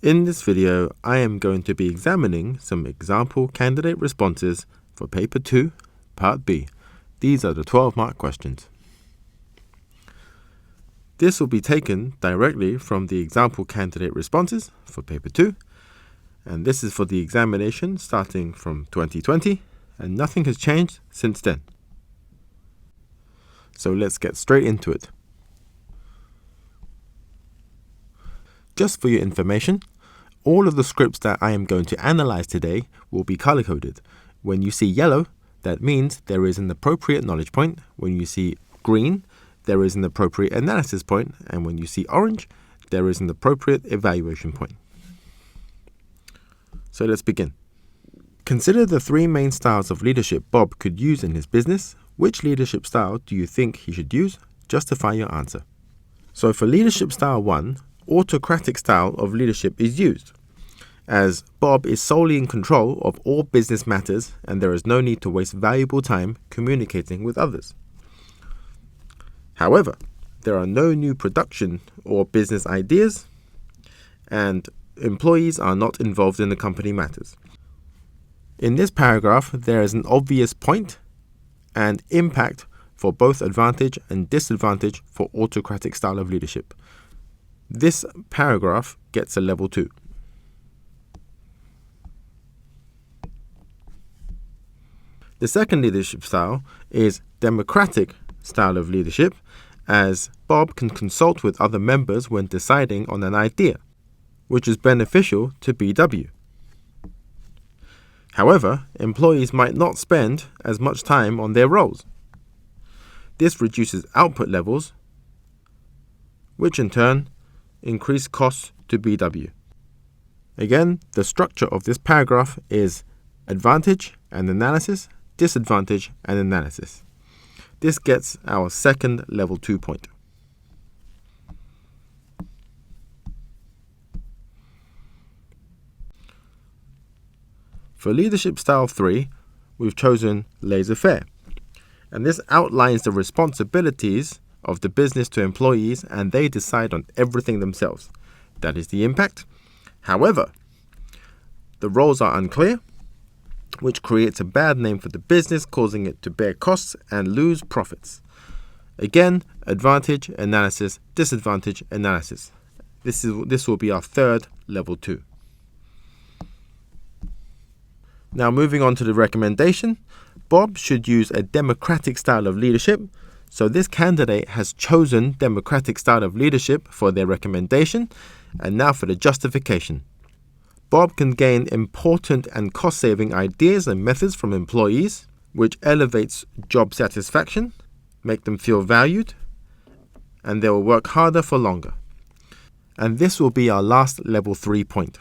In this video, I am going to be examining some example candidate responses for Paper 2, Part B. These are the 12-mark questions. This will be taken directly from the example candidate responses for Paper 2, and this is for the examination starting from 2020, and nothing has changed since then. So let's get straight into it. Just for your information, all of the scripts that I am going to analyze today will be color-coded. When you see yellow, that means there is an appropriate knowledge point. When you see green, there is an appropriate analysis point. And when you see orange, there is an appropriate evaluation point. So let's begin. Consider the three main styles of leadership Bob could use in his business. Which leadership style do you think he should use? Justify your answer. So for leadership style 1, autocratic style of leadership is used, as Bob is solely in control of all business matters and there is no need to waste valuable time communicating with others. However, there are no new production or business ideas and employees are not involved in the company matters. In this paragraph, there is an obvious point and impact for both advantage and disadvantage for autocratic style of leadership. This paragraph gets a level 2. The second leadership style is democratic style of leadership, as Bob can consult with other members when deciding on an idea, which is beneficial to BW. However, employees might not spend as much time on their roles. This reduces output levels, which in turn increase costs to BW. Again, the structure of this paragraph is advantage and analysis, disadvantage and analysis. This gets our second level 2 point. For leadership style 3, we've chosen laissez-faire, and this outlines the responsibilities of the business to employees and they decide on everything themselves. That is the impact. However, the roles are unclear, which creates a bad name for the business, causing it to bear costs and lose profits. Again, advantage, analysis, disadvantage, analysis. This will be our third level 2. Now moving on to the recommendation, Bob should use a democratic style of leadership. So this candidate has chosen democratic style of leadership for their recommendation. And now for the justification. Bob can gain important and cost-saving ideas and methods from employees, which elevates job satisfaction, make them feel valued, and they will work harder for longer. And this will be our last level 3 point.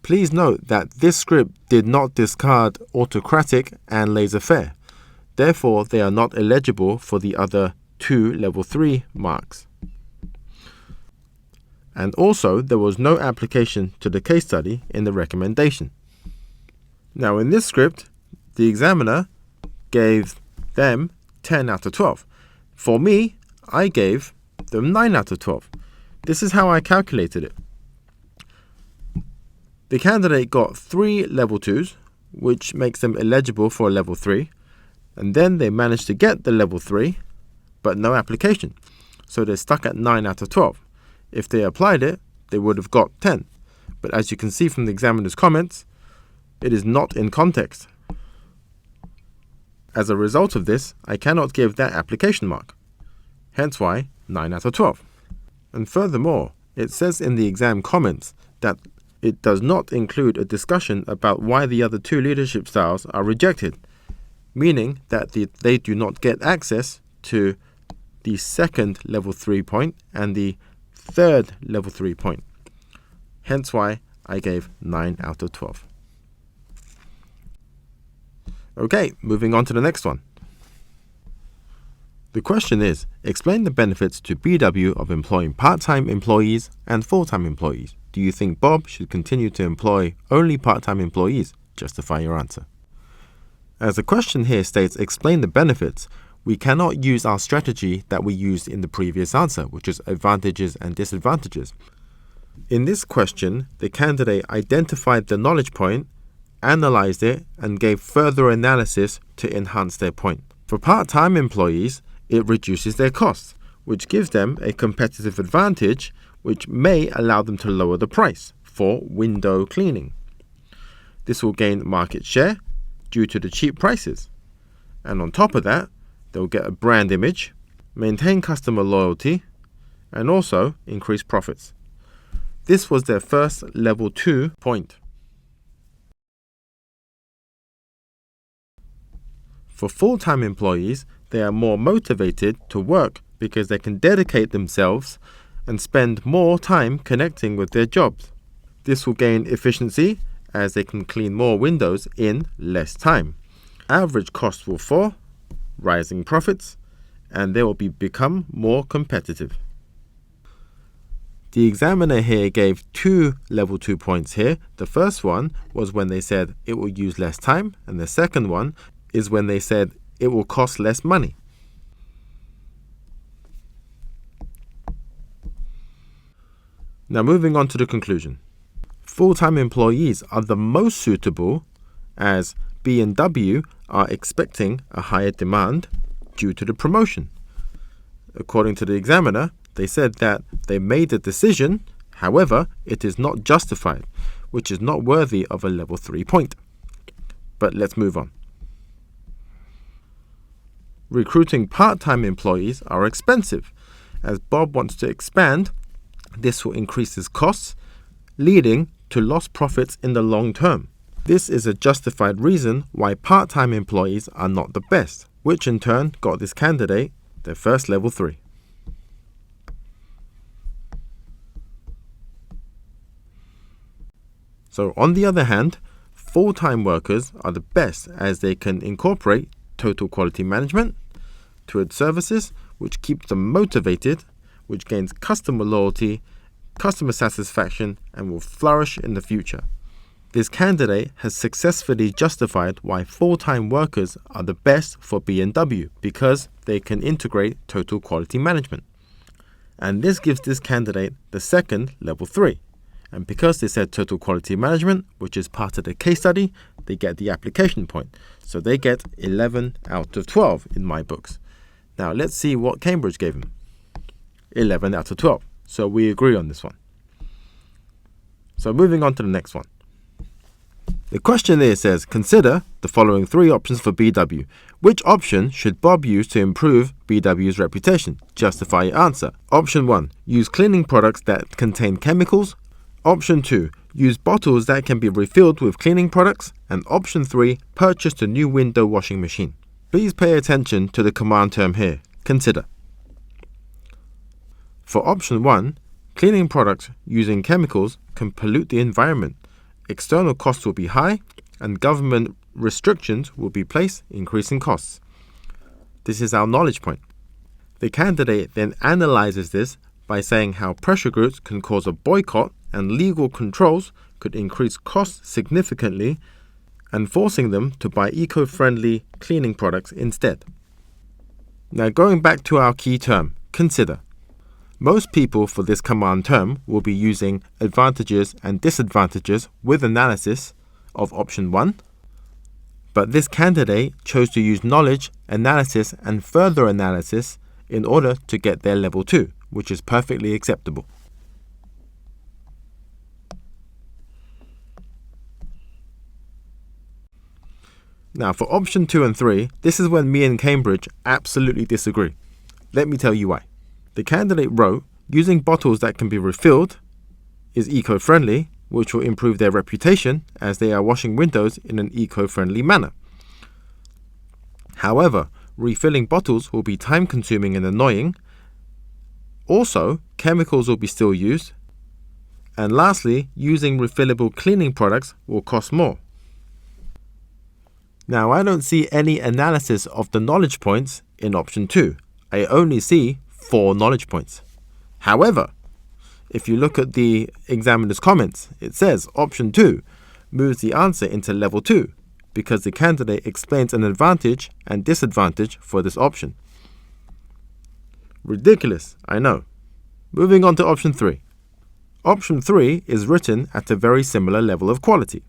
Please note that this script did not discard autocratic and laissez-faire. Therefore, they are not eligible for the other 2 level 3 marks. And also, there was no application to the case study in the recommendation. Now, in this script, the examiner gave them 10 out of 12. For me, I gave them 9 out of 12. This is how I calculated it. The candidate got 3 level 2s, which makes them eligible for a level 3, and then they managed to get the level 3, but no application. So they're stuck at 9 out of 12. If they applied it, they would have got 10. But as you can see from the examiner's comments, it is not in context. As a result of this, I cannot give that application mark. Hence why 9 out of 12. And furthermore, it says in the exam comments that it does not include a discussion about why the other 2 leadership styles are rejected, meaning that they do not get access to the second level 3 point and the third level 3 point. Hence why I gave 9 out of 12. Okay, moving on to the next one. The question is, explain the benefits to BW of employing part-time employees and full-time employees. Do you think Bob should continue to employ only part-time employees? Justify your answer. As the question here states, explain the benefits, we cannot use our strategy that we used in the previous answer, which is advantages and disadvantages. In this question, the candidate identified the knowledge point, analyzed it, and gave further analysis to enhance their point. For part-time employees, it reduces their costs, which gives them a competitive advantage, which may allow them to lower the price for window cleaning. This will gain market share due to the cheap prices. And on top of that, they'll get a brand image, maintain customer loyalty, and also increase profits. This was their first level 2 point. For full-time employees, they are more motivated to work because they can dedicate themselves and spend more time connecting with their jobs. This will gain efficiency as they can clean more windows in less time. Average costs will fall, rising profits, and they will become more competitive. The examiner here gave 2 level 2 points here. The first one was when they said it will use less time, and the second one is when they said it will cost less money. Now moving on to the conclusion. Full-time employees are the most suitable as B&W are expecting a higher demand due to the promotion. According to the examiner, they said that they made a decision, however, it is not justified, which is not worthy of a level 3 point. But let's move on. Recruiting part-time employees are expensive. As Bob wants to expand, this will increase his costs, leading to lost profits in the long term. This is a justified reason why part-time employees are not the best, which in turn got this candidate their first level 3. So on the other hand, full-time workers are the best as they can incorporate total quality management, toward services, which keeps them motivated, which gains customer loyalty, customer satisfaction, and will flourish in the future. This candidate has successfully justified why full-time workers are the best for B&W because they can integrate total quality management. And this gives this candidate the second level 3. And because they said total quality management, which is part of the case study, they get the application point. So they get 11 out of 12 in my books. Now let's see what Cambridge gave them. 11 out of 12. So we agree on this one. So moving on to the next one. The question there says, consider the following 3 options for BW. Which option should Bob use to improve BW's reputation? Justify your answer. Option 1, use cleaning products that contain chemicals. Option 2, use bottles that can be refilled with cleaning products. And option 3, purchase a new window washing machine. Please pay attention to the command term here. Consider. For option 1, cleaning products using chemicals can pollute the environment. External costs will be high, and government restrictions will be placed, increasing costs. This is our knowledge point. The candidate then analyzes this by saying how pressure groups can cause a boycott and legal controls could increase costs significantly and forcing them to buy eco-friendly cleaning products instead. Now going back to our key term, consider. Most people for this command term will be using advantages and disadvantages with analysis of option 1, but this candidate chose to use knowledge, analysis, and further analysis in order to get their level 2, which is perfectly acceptable. Now for option 2 and 3, this is when me and Cambridge absolutely disagree. Let me tell you why. The candidate wrote, using bottles that can be refilled is eco-friendly, which will improve their reputation as they are washing windows in an eco-friendly manner. However, refilling bottles will be time-consuming and annoying. Also, chemicals will be still used. And lastly, using refillable cleaning products will cost more. Now, I don't see any analysis of the knowledge points in option 2. I only see 4 knowledge points. However, if you look at the examiner's comments, it says option 2 moves the answer into level 2 because the candidate explains an advantage and disadvantage for this option. Ridiculous, I know. Moving on to option 3. Option 3 is written at a very similar level of quality.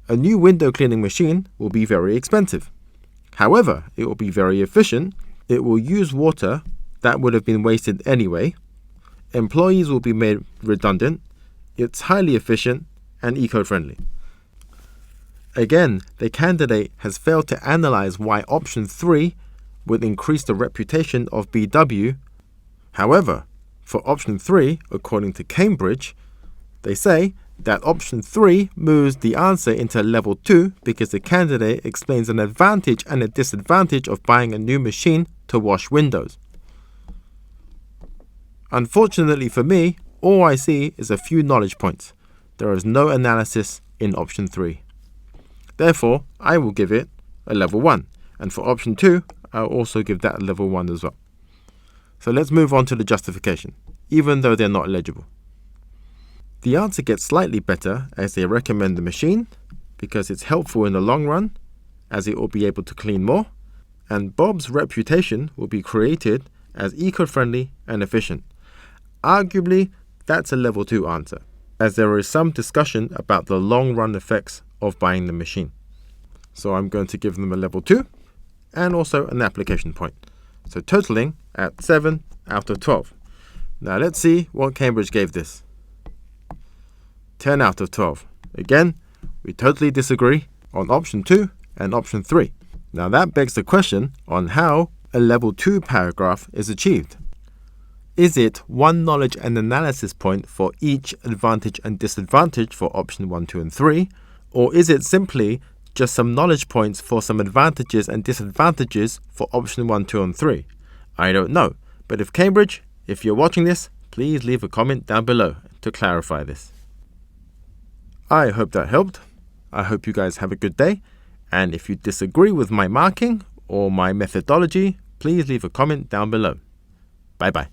A new window cleaning machine will be very expensive. However, it will be very efficient. It will use water that would have been wasted anyway. Employees will be made redundant. It's highly efficient and eco-friendly. Again, the candidate has failed to analyze why option 3 would increase the reputation of BW. However, for option 3, according to Cambridge, they say that option 3 moves the answer into level 2 because the candidate explains an advantage and a disadvantage of buying a new machine to wash windows. Unfortunately for me, all I see is a few knowledge points. There is no analysis in option 3. Therefore, I will give it a level 1. And for option 2, I'll also give that a level 1 as well. So let's move on to the justification, even though they're not legible. The answer gets slightly better as they recommend the machine because it's helpful in the long run, as it will be able to clean more, and Bob's reputation will be created as eco-friendly and efficient. Arguably, that's a level 2 answer, as there is some discussion about the long-run effects of buying the machine. So I'm going to give them a level 2 and also an application point. So totaling at 7 out of 12. Now let's see what Cambridge gave this. 10 out of 12. Again, we totally disagree on option 2 and option 3. Now that begs the question on how a level 2 paragraph is achieved. Is it one knowledge and analysis point for each advantage and disadvantage for option 1, 2, and 3? Or is it simply just some knowledge points for some advantages and disadvantages for option 1, 2, and 3? I don't know. But if Cambridge, if you're watching this, please leave a comment down below to clarify this. I hope that helped. I hope you guys have a good day. And if you disagree with my marking or my methodology, please leave a comment down below. Bye bye.